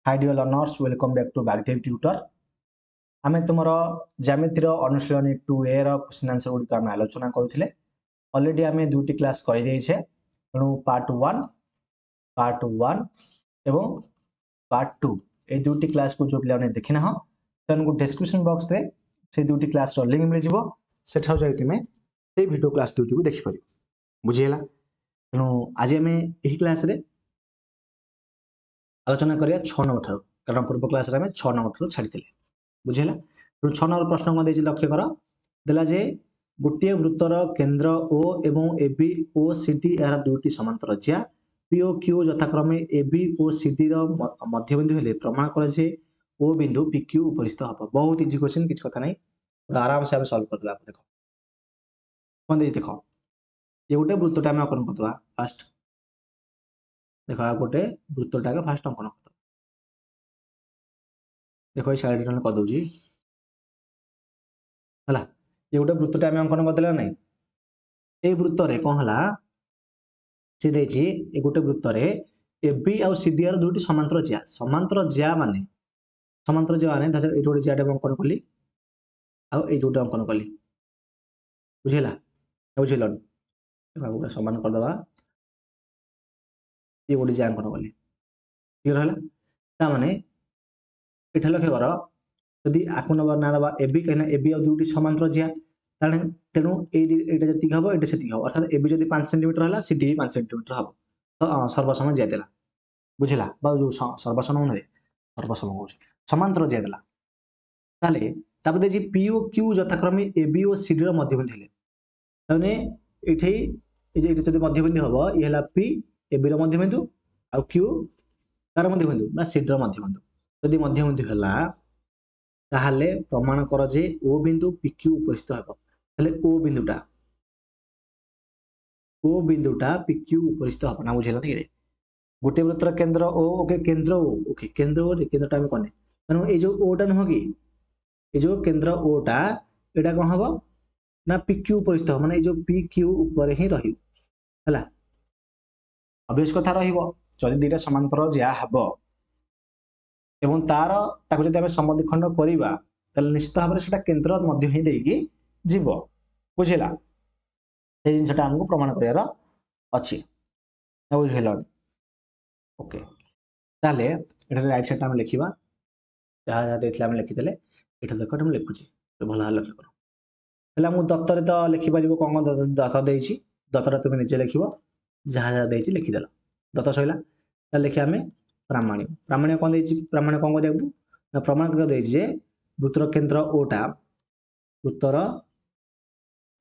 Hi dear learners, welcome back to Bagdev tutor. आमे तुमरो ज्यामितिर अनुशीलनी 2A रो question answer गुडी आमे आलोचना करूथिले। ऑलरेडी आमे दुटी क्लास करि दैछे, तेणु पार्ट 1 एवं पार्ट 2 ए दुटी क्लास को जो पिलाने देखिना हो तनको डिस्क्रिप्शन बॉक्स रे से दुटी क्लास रो लिंक मिल जिवो, सेठा जाई तुमे से वीडियो क्लास दुटी को देखि परिबो। बुझियला? तेणु आज आमे एही क्लास रे आलोचना करिया 6 नंबर ठारो, कारण पूर्व क्लास रे आमे 6 नंबर ठारो छाडिथिले। बुझिला? तो 6 नंबर प्रश्न को देछि, लक्ष्य कर देला जे गोटे वृत्तर केंद्र O एवं AB O CD यार दुटी समांतर ज्या P O Q यथाक्रमे AB O CD रो मध्यबिंदु हेले प्रमाण कर जे O बिंदु PQ उपरिस्थ हबो। बहुत इजी क्वेश्चन, किछ कथा नै, पूरा आराम से हम सॉल्व कर देबा। देखो कोन दे, देखो ये गोटे वृत्तटा हम अंकन करदवा। फास्ट देखो आ गोटे वृत्तटा के फास्ट अंकन करदवा। देखो ए साइड रे कर दउजी हला, ये गोटे वृत्तटा हम अंकन कर देला नै। ए वृत्त रे कोन हला से देछि, ए गोटे वृत्त रे AB आ CD यार दुटी समांतर ज्या माने धर ए गोटे ज्याटा अंकन कली आ ए दुटा अंकन कली। बुझिला? बुझिलन? बाबू समान कर दवा, ये गोटे ज्या अंकन कली। क्लियर हला? ता माने एठा लक्ष्य कर, यदि आकु नंबर ना दबा AB, कहना AB आ दुटी समांतर ज्या, ताने तेनु एटा जति हबो एटा सेति हबो, अर्थात AB जदि 5 सेंटीमीटर हला CD भी 5 सेंटीमीटर हबो। तो सर्वसम ज्या देला। बुझिला? बा जो सर्वसम नै सर्वसम हो समांतर ज्या देला। ताले तापर देछि P O Q यथाक्रमे AB ओ CD रो मध्यबिंदु हेले, ताने एठै ए जे जदि मध्यबिंदु हबो, इ हला P AB रो मध्यबिंदु आ Q तार मध्यबिंदु ना CD रो मध्यबिंदु। यदि मध्यबिंदु हला ताहाले प्रमाण कर जे O बिंदु PQ उपस्थित हबो। ताले O बिंदुटा PQ उपस्थित हबो ना। बुझिला नै रे? गोटे वृत्तर केंद्र O, ओके केंद्र O, ओके केंद्र O केंद्रटा हम कोने, तनो ए जो O टा न होगी, ए जो केंद्र O टा एटा कोन हबो ना PQ उपस्थित हबो, माने ए जो PQ ऊपर ही रही हला। अभ्यास कथा रहिबो, जदि दुटा समांतर ज्या हबो एवं तार ताको जदि हम समद्विखंड करिबा, तले निश्चित भाबरे सेटा केंद्र मध्य ही देकी जीवो। बुझिला? ए जिनसटा हमको प्रमाण करियार अछि। ना बुझिलन? ओके, ताले एटा राइट साइड हम लिखिबा, जहा जहा देथिला हम लिखि देले। एटा देखो हम लिखुची, तो भला लक्ष्य करो। हला मु दत्तरे तो लिखि परिबो, कोन दत्त देइछि, दत्तरा तुमे निजे लिखिबो, जहा जहा देइछि लिखि देला। दत्त सइला, ता लिखि हमें प्रामाण्य कोन देइछि, प्रामाण्य कोन करियाबू ना प्रमाण कर देइछि जे वृत्तर केंद्र O टा, वृत्तर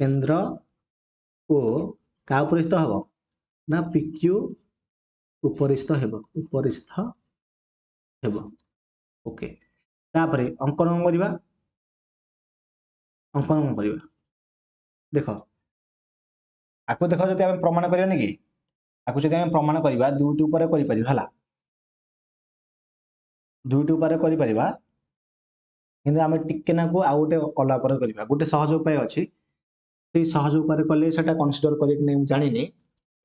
केंद्र O का उपरिस्थ हबो ना PQ उपरिस्थ हेबो, ओके। तापरे अंकन करिबा, देखो आको देखो, जदि हम प्रमाण करिया नै कि आको जदि हम प्रमाण करिबा दुटी ऊपर करि परिबा हला, दुटी ऊपर करि परिबा, किंतु हम टिके ना को आ गोटे अला पर करिबा। गोटे सहज उपाय अछि, से सहज उपाय कले सेटा कंसीडर करि कि नै जानि नै,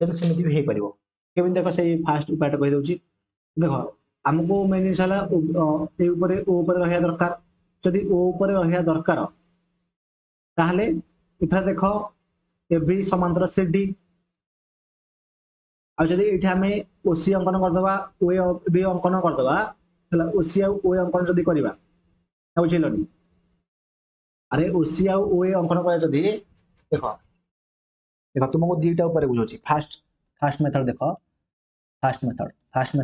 तो सेमिति भी हे परिबो। केबिन देखो से फास्ट उपायटा कहि दउची। देखो हमको मेन जिनिस हला ए ऊपर O ऊपर रहिया दरकार। जदि O ऊपर रहिया दरकार, ताहले इथा देखो AB समांतर CD, आ जदि इठा हमें OC अंकन कर दबा, OB अंकन कर दबा, हला OC आ OA अंकन जदि करिबा, बुझिलनी? अरे OC आ OA अंकन करे जदि, देखो तुमको दुईटा ऊपर बुझौची। फास्ट मेथड देखो, फास्ट मेथड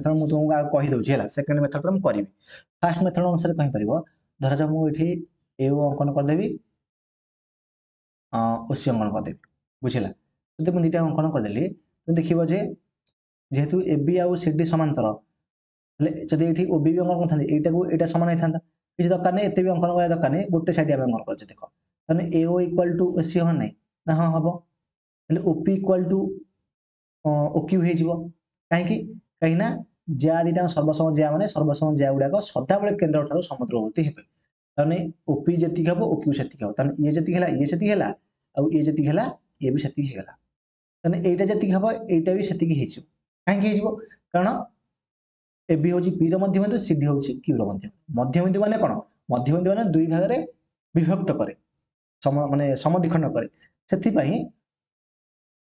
मु तुमको कहि दउची हला, सेकंड मेथड हम करिवि। फास्ट मेथड अनुसार कहि परिबो, धर जा मु इठी AO अंकन कर देबी, OC अंकन कर देबी। बुझिला? जदि मु दुईटा अंकन कर देली, तो देखिबो जे जेहेतु AB आ CD समांतर, ले जदि एठी OB भी अंकन करथांती, एटा को एटा समान हे थांता, किछ दरकार नै, एते भी अंकन करा दरकार नै, गोटे साइड हम अंकन करछ। देखो तने AO इक्वल टू OC हो नै ना? हां हबो। ले OP इक्वल टू OQ हे जिवो। काहे कि कहिना ज्या दिटा सर्वसम ज्या माने सर्वसम ज्या गुडा को सदा बेले केंद्र ठारो समुद्रवर्ती हेबे। तने OP जति हबो OQ सेति हबो, तने ये जति हला ये सेति हला, आ ये जति हला ये भी सेति हेगला। तने एटा जति हबो एटा भी सेति हे जिवो। काहे कि हे जिवो? कारण ए बी हूँ पी रध्यबिंदु सी डी हूँ क्यू रध्यबिंदु मध्यबिंदु माने कौन मध्यबिंदु माने दुई भाग में विभक्त करे माने समद्विखंड करे से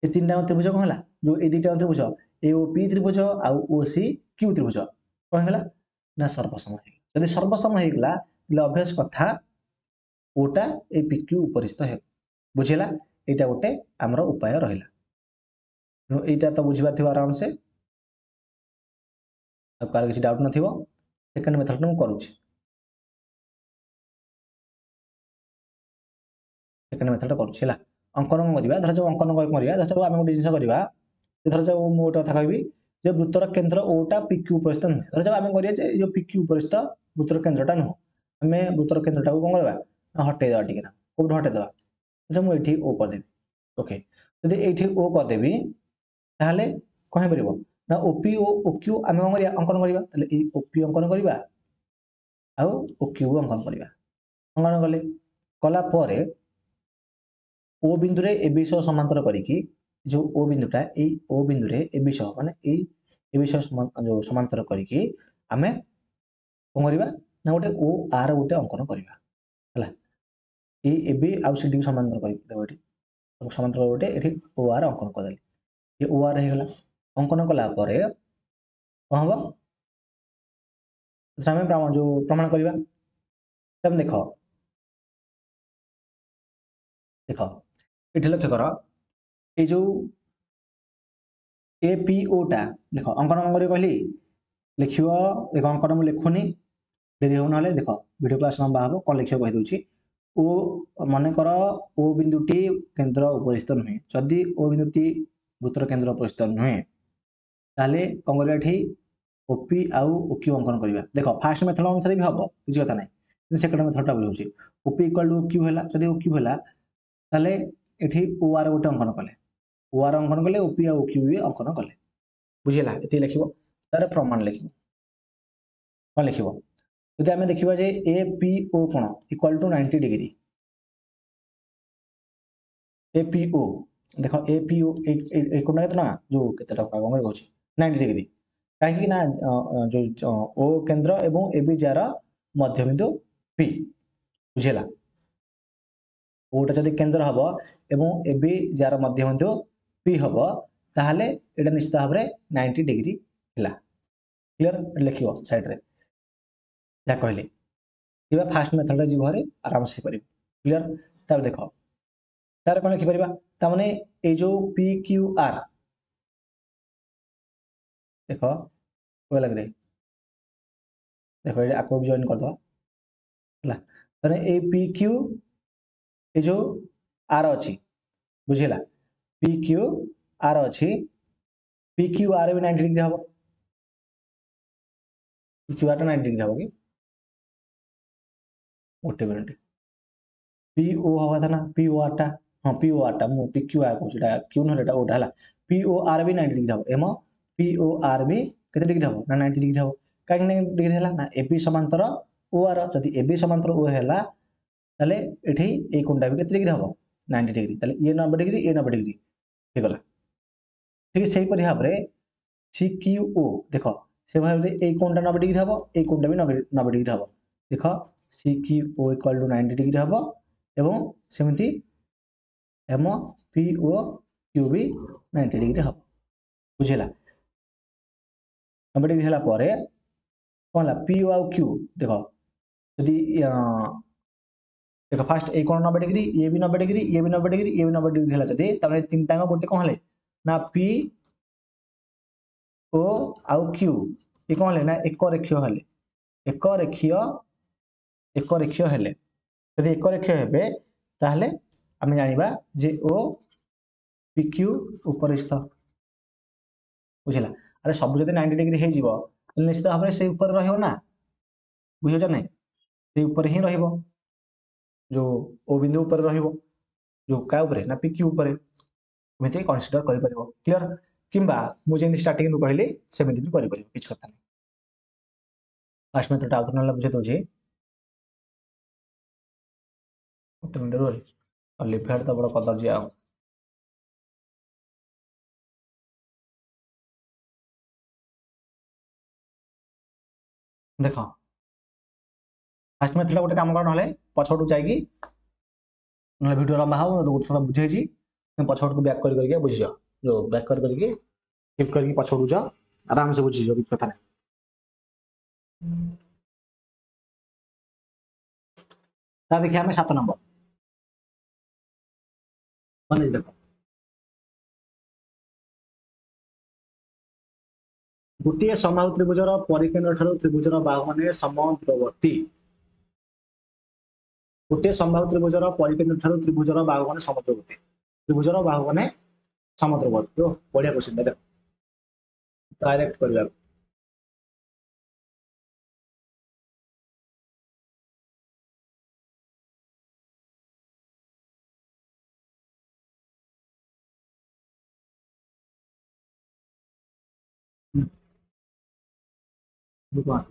ये तीन टाइम त्रिभुज कौन है जो ये दुटा त्रिभुज ए ओ पी त्रिभुज आउ ओ सी क्यू त्रिभुज कौन है ना सर्वसम जब सर्वसम होगा अभ्यास कथा ओटा ए पी क्यू उपरिस्थ है बुझेगा यहाँ गोटे आमर उपाय रहा यहाँ तो बुझीपार थी आराम से कार किसी डाउट नथिबो सेकंड मेथड में करूँ सेकंड मेथड करूँ अंकन करवा धर जो अंकन करवा धर आम गोटे जिन करवा धर जो मुझे गोटे कथा कहबी जे वृत्तर केन्द्र ओटा पिक्यू उपरिस्थ नुहे धर जो आम करें पिक्यू उपरिस्थ वृत्तर केन्द्रटा नुह आम वृत्तर केन्द्रटा को कौन करवा हटेदेवा टी कौट हटेदेवा अच्छा मुझे ओ करदेवी ओके जब ये ओ करदेवी ताहले कौन हो ना ओपी ओ ओक्यू आम कौन कर अंकन करवा ओपी अंकन करवा आउ ओक्यू अंकन करवा अंकन कले कलापर ओ बिंदु रे ए विषय समांतर करिकी जो ओ बिंदुटा ए ओ बिंदु रे ए विषय माने ए विषय जो समांतर करिकी आमे कोन करबा ना गोटे ओ आर गोटे अंकन करबा हला ए बी आउ सी डी समांतर करिकी देखो एठी समांतर गोटे एठी ओ आर अंकन कर देली ये ओ आर हे गला अंकन कला परे कोन हबो आमे जो प्रमाण करबा तब देखो देखो एठी लक्ष्य कर ये जो एपीओटा देख अंकन कर कहली लिख देख अंकन मुझे लिखुनी डेरी हो ना देख वीडियो क्लास लंबा हम कौन लिख कहीदे ओ मनकर ओ बिंदुटी केन्द्र उपरिस्थ नुहे जदि ओ बिंदुटी वृत्तर केन्द्र उपरिस्थ नुहे ताले कौन कर ओपी आउ ओक्यू अंकन करवा देख फास्ट मेथड अनुसार भी हम किसी कथा ना सेकेंड मेथडटा बुझे ओपी इक्वाल टू ओक्यू है जब ओक्यू है ताले ये ओ आर गोटे अंकन कले ओ आर अंकन कले ओपी आ ओक्यू भी अंकन कले बुझेगा ये लिख तार प्रमाण लिख कौन लिख जब आम देखा जे ए पी ओ कौन equal to 90 degree A P O देख ए पी ओ कोण केतना जो केते टका कौन कहूँ 90 डिग्री कहीं ना जो ओ केन्द्र एवं ए बी जार मध्यबिंदु पी बुझेगा ओटा जब केन्द्र हम एवं ए बी जार मध्यबिंदु पी हम ताहले एटा निश्चित भाव में 90 डिग्री है क्लियर लिख साइड रे जहाँ कहले फास्ट मेथड जी घरे आराम से कर क्लियर तब देख तार कौन लिखिपर ताने ये जो पी क्यू आर देख लगे देख ये आपको भी जॉइन करदे है पी क्यू ये जो आर अच्छी बुझेगा पी क्यू आर अच्छी पी क्यू आर भी 90 डिग्री हम पी क्यू आर 90 डिग्री हम कि गोटे मिनट पी ओ हवा था ना पी ओ आर टा हाँ पी ओ आर टा मु पी क्यू आर कहूँ क्यू ना ओटा है पी ओ आर भी 90 डिग्री हम एम पी ओ आर भी केते डिग्री हम ना 90 डिग्री हम कहीं 90 डिग्री है ना ए बी समांतर ओ आर जदि ए बी समांतर ओ है ताले एठी ए कोणटा भी केते डिग्री हम 90 डिग्री ताले ये 90 डिग्री ये 90 डिग्री हे गला ठीक से परि भाव रे सी क्यू ओ देखो से भाव रे ए कोणटा 90 डिग्री हम ए कोणटा भी 90 डिग्री हम देखो C Q O equal to 90 degree हम एवं सेमती एम पी ओ क्यू भी 90 डिग्री हम बुझेगा 90 डिग्री है कौन है पी ओ आउ क्यू देख जदि देख फास्ट ए कोण 90 डिग्री ये भी 90 डिग्री ये भी 90 डिग्री ये भी 90 डिग्री है जदि तब तीन टांग गोटे कौन है ना पी ओ आउ क्यू ये कौन है ना एक रेखीय हेले एक रेखीय हेले जदि एक रेखीय हेबे ताहले आमे जानिबा जे ओ पी क्यू उपरिस्थ बुझला अरे सब जदि 90 डिग्री हे जीवो निश्चित भाव में से ऊपर रहियो ना बुझियो ना से ऊपर ही रहिबो जो ओ बिंदु ऊपर रहिबो जो का ऊपर ना पी क्यू ऊपर एमती कन्सिडर कर परिबो क्लियर किंबा मु जेंति स्टार्टिंग नु कहली सेमति भी करि परिबो किछ कथा नै फास्ट मेथड आउट नला बुझे दोजे ओटे मिनट रो लिफेड तो बड़ कदर जे आ देख फास्ट मेथड गोटे कम कर ना पछटू जाकि ना भिडियो लंबा हो गोटे थोड़ा बुझे पछटू बैक करके बुझीज जो बैक करके स्किप करके पछटू जा आराम से बुझीज कि कथा नहीं देखिए आम 7 नंबर मान देख गोटे समबाहु त्रिभुजर परिकेन्द्र ठारू त्रिभुजर बाहु माने समुद्रवर्ती गोटे समबाहु त्रिभुजर परिकेन्द्र ठारू त्रिभुजर बाहु माने समुद्रवर्ती त्रिभुजर बाहु माने समुद्रवर्ती बढ़िया क्वेश्चन देख डायरेक्ट करबा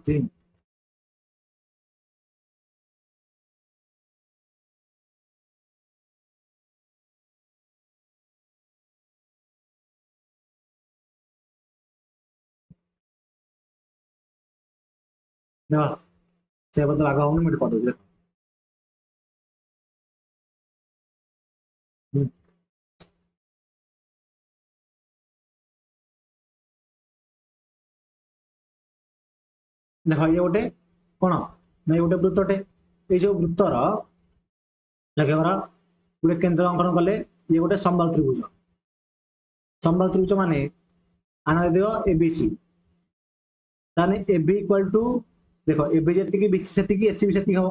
जी देख से बदल आगे होने मुझे पता देख देख ये गोटे कौन ना गोटे वृत्तटे ये जो वृत्तर लक्ष्य कर गोटे केन्द्र अंकन कले ये गोटे समबाहु त्रिभुज समबाहु त्रिभुज माने आना दियो एबीसी ताने एबी इक्वल टू देख एबी जी बीसी से एसी भी से हम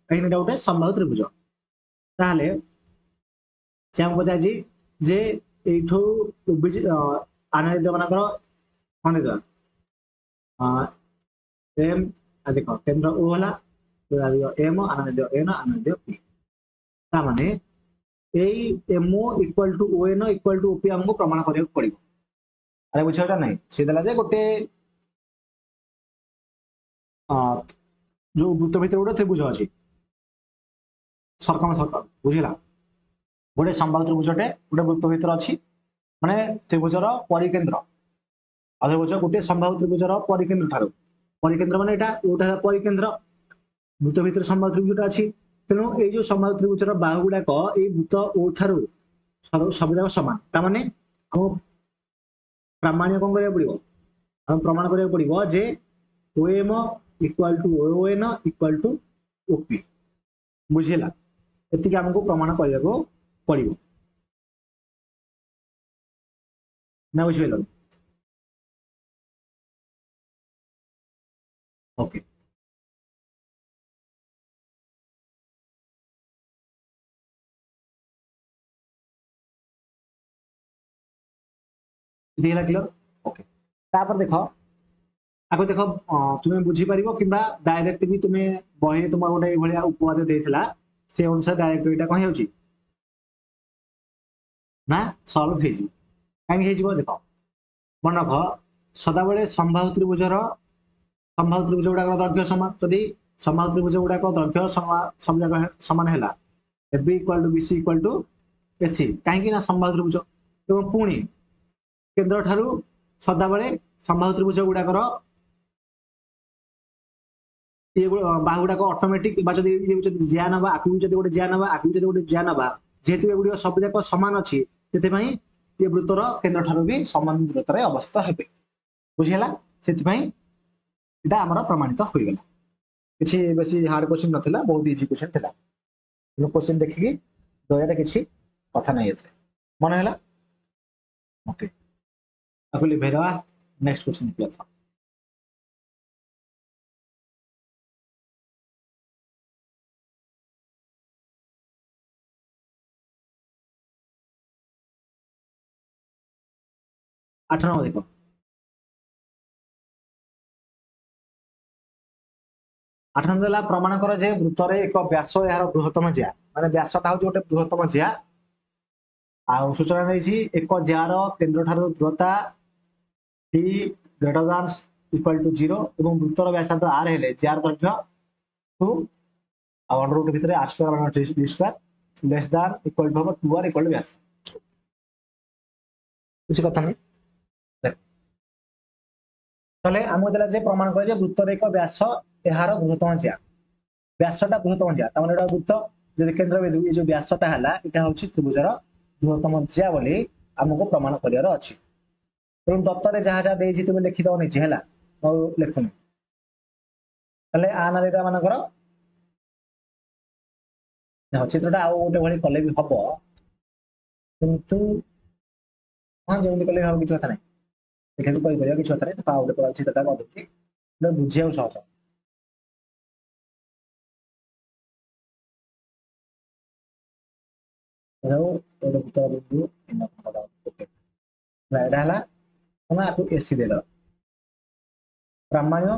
कहीं गोटे समबाहु त्रिभुज ताहले से आम पचार जे एठू आना दियो मानकर कौन दे एम देख केन्द्र ओ है एम आना दियो एन आना दियो पी ताने MO equal to O N equal to OP आमको प्रमाण करने पड़ो अरे बुझा ना सी देला जे गोटे जो वृत्त भितर गोटे त्रिभुज अच्छी सर्कम सर्कल बुझला गोटे समबाहु त्रिभुजटे गोटे वृत्त भितर अच्छी माने त्रिभुजर परिकेन्द्र त्रिभुज गोटे समबाहु त्रिभुजर परिकेन्द्र ठारू परिकेन्द्र माने यहाँ परिकेन्द्र वृत्त भितर समबाहु त्रिभुजटा अच्छी तेणु ये जो समबाहु त्रिभुजर बाहु गुड़ाक ये वृत्त ओ ठारू सब जाक सामान ताने हम प्रामाण्य कौन करा पड़ो हम प्रमाण करा पड़ो जे OM equal to ON equal to OP बुझेगा एति आमको प्रमाण करने को पड़ो ना बुझे ओके क्लियर ओके तापर देख आगे देख तुम्हें बुझीपार कि डायरेक्ट भी तुम्हें बही तुम गोटे भाया उपवाद देता से अनुसार डायरेक्ट यहाँ कौन हो ना सल्व हो कहीं देख मन रख सदाबले समबाहु त्रिभुजर गुड़ाक दैर्घ्य सामान जदि समबाहु त्रिभुज गुड़ाक दैर्घ्य सब जगह सामान है AB equal to BC equal to AC कहीं समबाहु त्रिभुज एवं पुणी केन्द्र ठारू सदाबले समबाहु त्रिभुज गुड़ाकर ये बाहु गुड़ाक ऑटोमेटिक जिया ना आकु गोटे जिया ना आकु गोटे जिया ना जेहेतु एगुड़ सब जाक सामान अच्छी से ये वृत्तर केन्द्र ठारू भी समान दूरतार अवस्थित हे बुझीगला से आमर प्रमाणित हो गला किसी बेसी हार्ड क्वेश्चन नाला बहुत इजी क्वेश्चन था क्वेश्चन देखिकी दया किसी कथा ना मन है ओके आपको लिभेदवा नेक्स्ट क्वेश्चन निकला 8 नंबर देख 8 नंबर प्रमाण कर जे वृत्तर एक व्यास यार बृहत्तम जिया माने व्यासटा हूँ गोटे बृहत्तम जिया आ सूचना नहीं एक जार केन्द्र ठारू दूरता T greater than equal to 0 और वृत्तर व्यासार्ध आर हेले जार दैर्घ्य 2 अंडर रूट भितर R square D square less than equal to हम 2r इक्वल टू व्यास कुछ कथा नहीं তাহলে आमको देला जे प्रमाण करे जे वृत्तर एक व्यास एहार बृहत्तम ज्या व्यासटा बृहत्तम ज्या तमाने एटा वृत्त जे केंद्र बिंदु ये जो व्यासटा हला एटा होची त्रिभुजर बृहत्तम ज्या बोली आमको प्रमाण करियार अछि तेणु दत्तरे जहाँ जहाँ देछि तुम लिखि दो निजे हला और लिखुनी ताले आना देता मानकर चित्रटा आउ गोटे भली कले भी हबो किंतु हां जेमति कले हबो किछ कथा नै देखै भी कहि परिया किछ कथा नै तो आउ गोटे चित्रटा कर दउछि न बुझियाउ सहज हेलो एटा उत्तर बिंदु इन पदा ओके एटा हला तमे आकु एसी देलो प्रामाण्य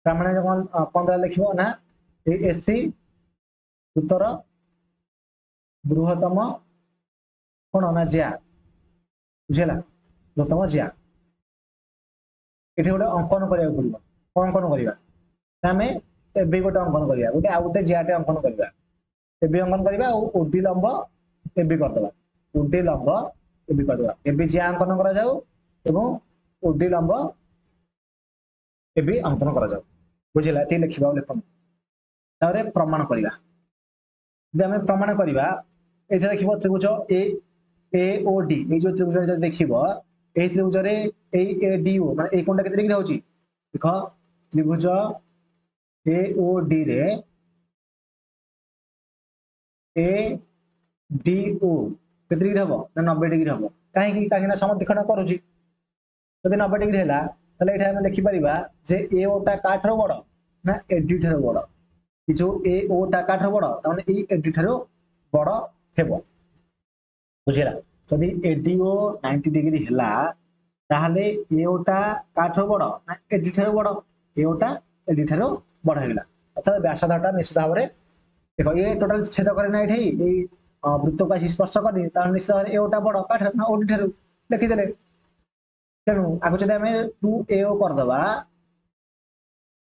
प्रामाण्य कोन 15 लिखिबो ना ए एसी उत्तर बृहत्तम कोन ना ज्या बुझेला बृहत्तम ज्या एठी गोटे अंकन करिया पड़िबो कोन अंकन करिवा आमे एबी गोटे अंकन करिया गोटे आ गोटे ज्याटे अंकन करिवा एबी अंकन करिवा और ओडी लंब एबी कर दबा ओडी लंब एबी कर दबा एबी ज्या अंकन करा जाऊ एवं ओडी लंब एबी अंकन करा जाऊ बुझिला ती लिखिबा लेखन तारे प्रमाण करिवा जे आमे प्रमाण करिवा एथे देखिबो त्रिभुज ए ओ डी ए जो त्रिभुज जे देखिबो ए त्रिभुज रे ए ए डी ओ माने ए कोनटा केते डिग्री होची देखो त्रिभुज ए ओ डी रे ए डी ओ केते डिग्री हबो ना 90 डिग्री हबो काहे कि काहे ना समद्विखंड करूची जदि 90 डिग्री हैला तले एठा हम लिखि परिबा जे ए ओ टा काठरो बड़ ना ए डी ठरो बड़ कि जो ए ओ टा काठरो बड़ ताने ए ए डी ठरो बड़ हेबो बुझिला जदि ए डी ओ 90 डिग्री हैला ताहले ए ओ टा काठरो बड़ ना ए डी ठरो बड़ ए ओ टा ए डी ठरो बड़ हैला अर्थात व्यासार्धटा निश्चित भाबरे देखो ये टोटल छेद करे ना एठी ए वृत्त को आसी स्पर्श करनी तार निश्चित भाबरे ए ओ टा बड़ काठ ना ओ डी ठरो लिखि देले तेणु आगो जदि आमे 2AO कर दबा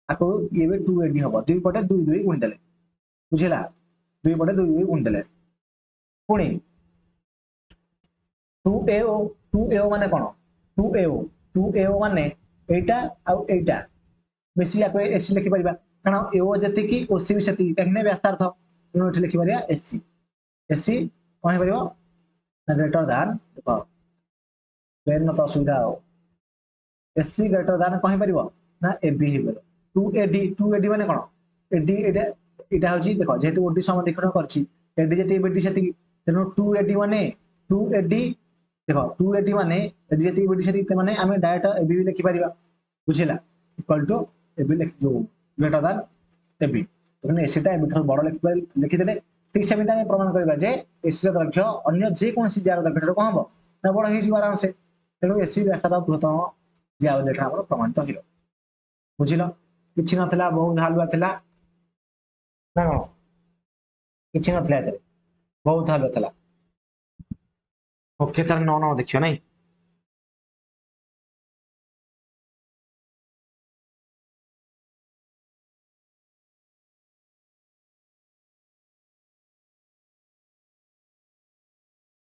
आको ये भी 2AD हबो दुई पटे 2 2 गुण देले बुझिला दुई पटे 2 2 गुण देले पुणी 2AO माने कोन 2AO माने एटा आ एटा मिसी आको एसी लिखि परिबा कारण AO जति की OC भी सति कहिने व्यासार्थ तेणु एठी लिखि परिया एसी कोन हे परिबो ग्रेटर देन देखो प्लेन न तो असुविधा हो एससी ग्रेटर देन कहि परिबो ना एबी हे परिबो 2AD माने कोन एडी एटा होची देखो जेतु ओडी समद्विखंड करची एडी जति एबी सति तेनो 2AD माने 2AD देखो 2AD माने एडी जति एबी सति माने आमे डायरेक्ट एबी लिखि परिबा बुझिला इक्वल टू एबी लिख जो ग्रेटर देन एबी तने एसी टा एबी थोर बड़ लिखि देले ठीक सेमिता हम प्रमाण करबा जे एसी ର ଦୈର୍ଘ୍ୟ अन्य जे कोनसी जार दୈर्घ्ୟ ठाରୁ कोन हबो ना बड़ हे जी आराम से तेणु एसी व्यासार बृहत्तम ज्या लेखा हमर प्रमाणित हिरो बुझिलो किछि नथला बहुत हालुआ थिला ना किछि नथला एते बहुत हालुआ थिला ओके तार न देखियो नै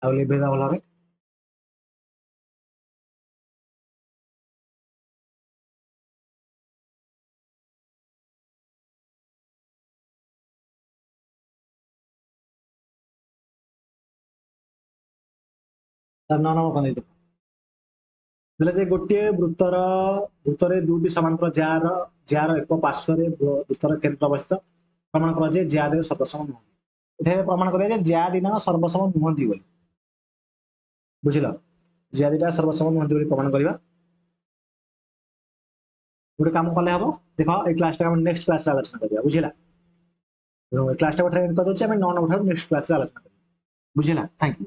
आ लेबे दा भला रे तार न कोन दे बोले जे गोटे वृत्तरे दुटी समांतर जार एक पार्श्व रे वृत्तर केंद्र अवस्थित प्रमाण करा जे ज्या दे सर्वसम नुहति एथे प्रमाण करा जे ज्या दिना सर्वसम नुहति बोली बुझिलो ज्या दिटा सर्वसम नुहति बोली प्रमाण करबा गोटे काम कले हबो देखो ए क्लास टा हम नेक्स्ट क्लास रे आलोचना करबा बुझिला क्लास टा बठा एंड कर दोचे हम 9 नंबर नेक्स्ट क्लास रे आलोचना करबा बुझिला थैंक यू।